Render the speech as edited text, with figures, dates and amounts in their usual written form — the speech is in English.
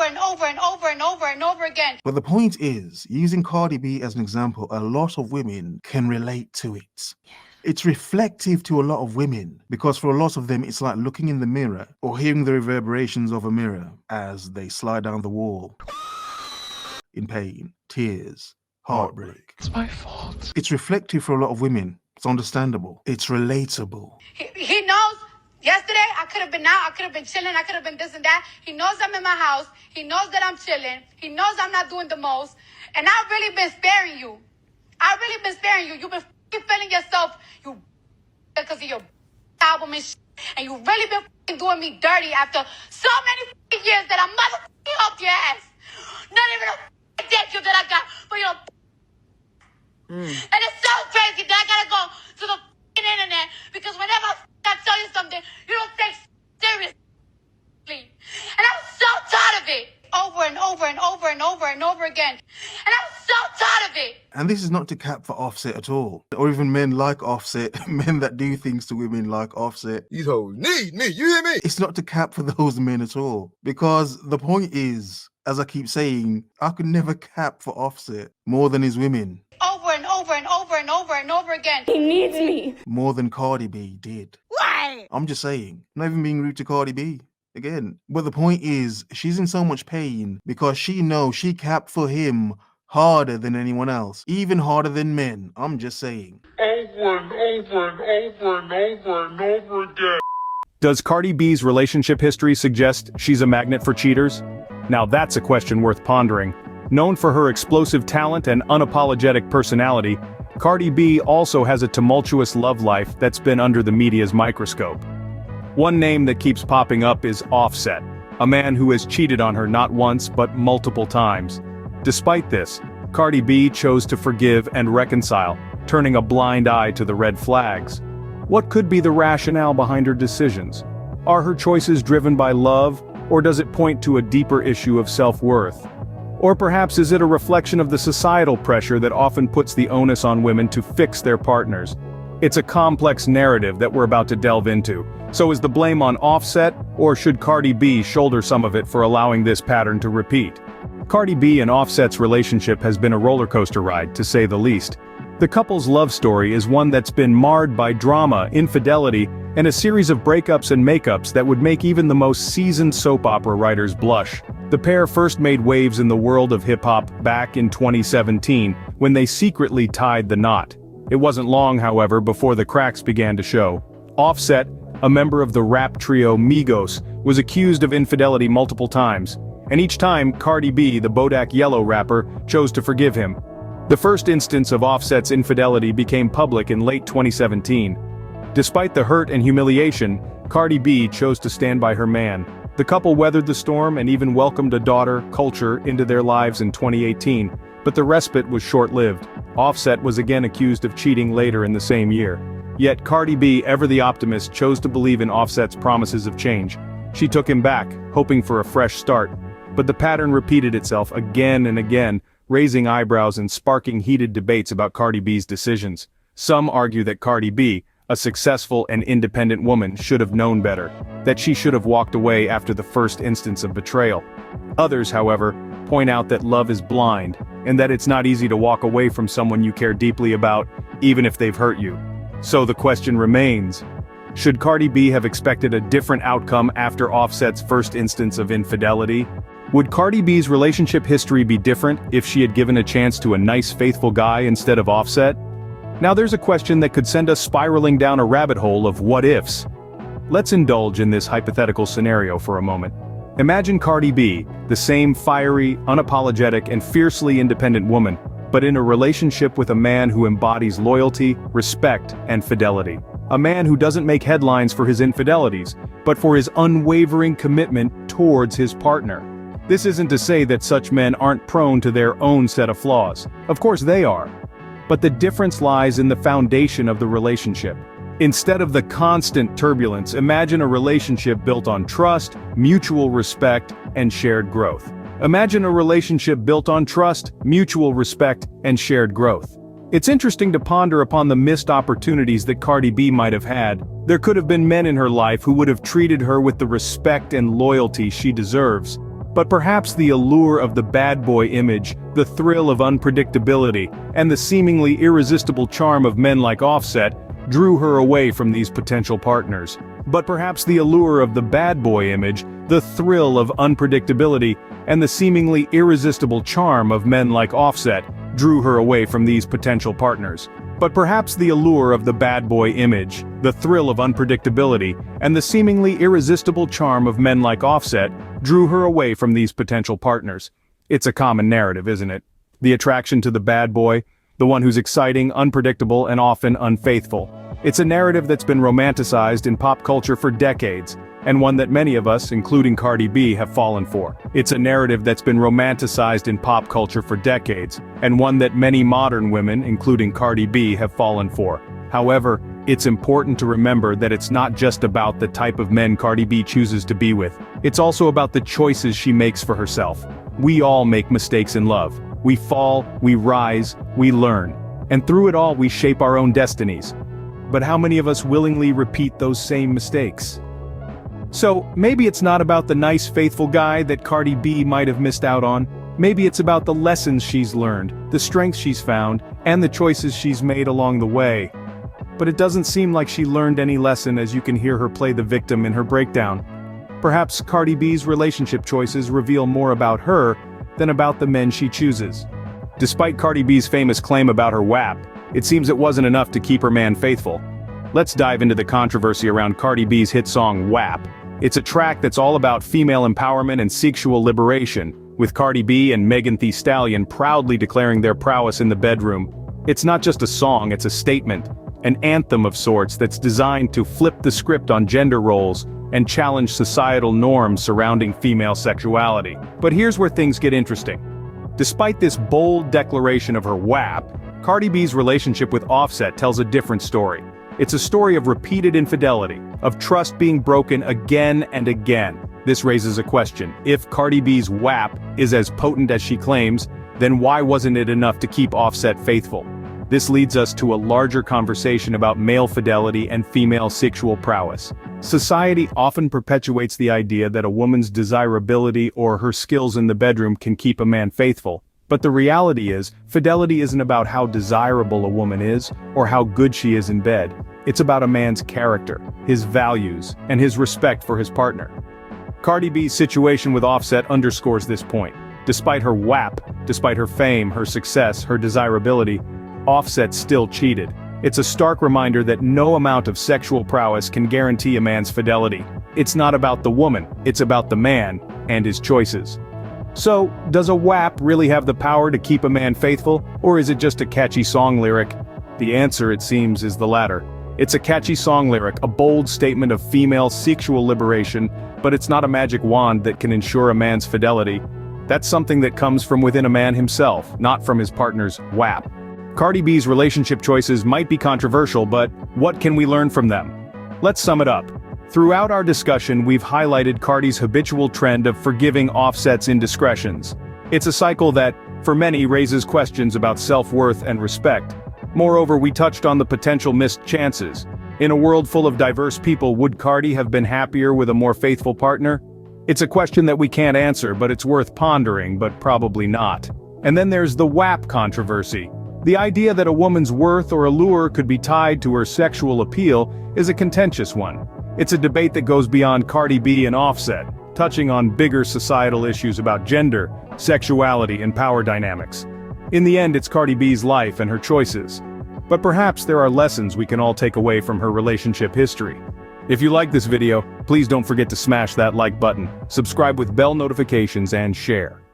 and over and over and over and over again. But the point is, using Cardi B as an example, a lot of women can relate to it. It's reflective to a lot of women because for a lot of them, it's like looking in the mirror or hearing the reverberations of a mirror as they slide down the wall in pain, tears, heartbreak. It's my fault. It's reflective for a lot of women. It's understandable. It's relatable. He knows yesterday I could have been out, I could have been chilling, I could have been this and that. He knows I'm in my house. He knows that I'm chilling. He knows I'm not doing the most. And I've really been sparing you. I've really been sparing you. You've been feeling yourself, you because of your album and shit. And you really been doing me dirty after so many years that I motherfucking helped your ass. Not even a thank you that I got for your And it's so crazy that I gotta go to the internet because whenever I tell you something, you don't take seriously. And I'm so tired of it. Over and over and over and over and over again. And I'm so tired of it. And this is not to cap for Offset at all. Or even men like Offset, men that do things to women like Offset. These hoes need me, you hear me? It's not to cap for those men at all. Because the point is, as I keep saying, I could never cap for Offset more than his women. Over and over and over and over and over again. He needs me. More than Cardi B did. Why? I'm just saying. Not even being rude to Cardi B. Again. But the point is, she's in so much pain because she knows she capped for him harder than anyone else. Even harder than men. I'm just saying. Over and over and over and over and over again. Does Cardi B's relationship history suggest she's a magnet for cheaters? Now that's a question worth pondering. Known for her explosive talent and unapologetic personality, Cardi B also has a tumultuous love life that's been under the media's microscope. One name that keeps popping up is Offset, a man who has cheated on her not once but multiple times. Despite this, Cardi B chose to forgive and reconcile, turning a blind eye to the red flags. What could be the rationale behind her decisions? Are her choices driven by love, or does it point to a deeper issue of self-worth? Or perhaps is it a reflection of the societal pressure that often puts the onus on women to fix their partners? It's a complex narrative that we're about to delve into. So is the blame on Offset, or should Cardi B shoulder some of it for allowing this pattern to repeat? Cardi B and Offset's relationship has been a roller coaster ride, to say the least. The couple's love story is one that's been marred by drama, infidelity, and a series of breakups and makeups that would make even the most seasoned soap opera writers blush. The pair first made waves in the world of hip-hop back in 2017, when they secretly tied the knot. It wasn't long, however, before the cracks began to show. Offset, a member of the rap trio Migos, was accused of infidelity multiple times, and each time Cardi B, the Bodak Yellow rapper, chose to forgive him. The first instance of Offset's infidelity became public in late 2017. Despite the hurt and humiliation, Cardi B chose to stand by her man. The couple weathered the storm and even welcomed a daughter, Culture, into their lives in 2018, but the respite was short-lived. Offset was again accused of cheating later in the same year. Yet Cardi B, ever the optimist, chose to believe in Offset's promises of change. She took him back, hoping for a fresh start. But the pattern repeated itself again and again, raising eyebrows and sparking heated debates about Cardi B's decisions. Some argue that Cardi B, a successful and independent woman, should have known better, that she should have walked away after the first instance of betrayal. Others, however, point out that love is blind, and that it's not easy to walk away from someone you care deeply about, even if they've hurt you. So the question remains, should Cardi B have expected a different outcome after Offset's first instance of infidelity? Would Cardi B's relationship history be different if she had given a chance to a nice, faithful guy instead of Offset? Now there's a question that could send us spiraling down a rabbit hole of what-ifs. Let's indulge in this hypothetical scenario for a moment. Imagine Cardi B, the same fiery, unapologetic, and fiercely independent woman, but in a relationship with a man who embodies loyalty, respect, and fidelity. A man who doesn't make headlines for his infidelities, but for his unwavering commitment towards his partner. This isn't to say that such men aren't prone to their own set of flaws. Of course they are. But the difference lies in the foundation of the relationship. Instead of the constant turbulence, imagine a relationship built on trust, mutual respect, and shared growth. Imagine a relationship built on trust, mutual respect, and shared growth. It's interesting to ponder upon the missed opportunities that Cardi B might have had. There could have been men in her life who would have treated her with the respect and loyalty she deserves. But perhaps the allure of the bad boy image, the thrill of unpredictability, and the seemingly irresistible charm of men like Offset drew her away from these potential partners. But perhaps the allure of the bad boy image, the thrill of unpredictability, and the seemingly irresistible charm of men like Offset drew her away from these potential partners. But perhaps the allure of the bad boy image, the thrill of unpredictability, and the seemingly irresistible charm of men like Offset drew her away from these potential partners. It's a common narrative, isn't it? The attraction to the bad boy, the one who's exciting, unpredictable, and often unfaithful. It's a narrative that's been romanticized in pop culture for decades, and one that many of us, including Cardi B, have fallen for. It's a narrative that's been romanticized in pop culture for decades, and one that many modern women, including Cardi B, have fallen for. However, it's important to remember that it's not just about the type of men Cardi B chooses to be with. It's also about the choices she makes for herself. We all make mistakes in love. We fall, we rise, we learn. And through it all we shape our own destinies. But how many of us willingly repeat those same mistakes? So, maybe it's not about the nice faithful guy that Cardi B might have missed out on. Maybe it's about the lessons she's learned, the strength she's found, and the choices she's made along the way. But it doesn't seem like she learned any lesson as you can hear her play the victim in her breakdown. Perhaps Cardi B's relationship choices reveal more about her than about the men she chooses. Despite Cardi B's famous claim about her WAP, it seems it wasn't enough to keep her man faithful. Let's dive into the controversy around Cardi B's hit song WAP. It's a track that's all about female empowerment and sexual liberation, with Cardi B and Megan Thee Stallion proudly declaring their prowess in the bedroom. It's not just a song, it's a statement, an anthem of sorts that's designed to flip the script on gender roles and challenge societal norms surrounding female sexuality. But here's where things get interesting. Despite this bold declaration of her WAP, Cardi B's relationship with Offset tells a different story. It's a story of repeated infidelity, of trust being broken again and again. This raises a question. If Cardi B's WAP is as potent as she claims, then why wasn't it enough to keep Offset faithful? This leads us to a larger conversation about male fidelity and female sexual prowess. Society often perpetuates the idea that a woman's desirability or her skills in the bedroom can keep a man faithful. But the reality is, fidelity isn't about how desirable a woman is, or how good she is in bed. It's about a man's character, his values, and his respect for his partner. Cardi B's situation with Offset underscores this point. Despite her WAP, despite her fame, her success, her desirability, Offset still cheated. It's a stark reminder that no amount of sexual prowess can guarantee a man's fidelity. It's not about the woman, it's about the man and his choices. So, does a WAP really have the power to keep a man faithful, or is it just a catchy song lyric? The answer, it seems, is the latter. It's a catchy song lyric, a bold statement of female sexual liberation, but it's not a magic wand that can ensure a man's fidelity. That's something that comes from within a man himself, not from his partner's WAP. Cardi B's relationship choices might be controversial, but what can we learn from them? Let's sum it up. Throughout our discussion, we've highlighted Cardi's habitual trend of forgiving Offset's indiscretions. It's a cycle that, for many, raises questions about self-worth and respect. Moreover, we touched on the potential missed chances. In a world full of diverse people, would Cardi have been happier with a more faithful partner? It's a question that we can't answer, but it's worth pondering, but probably not. And then there's the WAP controversy. The idea that a woman's worth or allure could be tied to her sexual appeal is a contentious one. It's a debate that goes beyond Cardi B and Offset, touching on bigger societal issues about gender, sexuality, and power dynamics. In the end, it's Cardi B's life and her choices. But perhaps there are lessons we can all take away from her relationship history. If you like this video, please don't forget to smash that like button, subscribe with bell notifications, and share.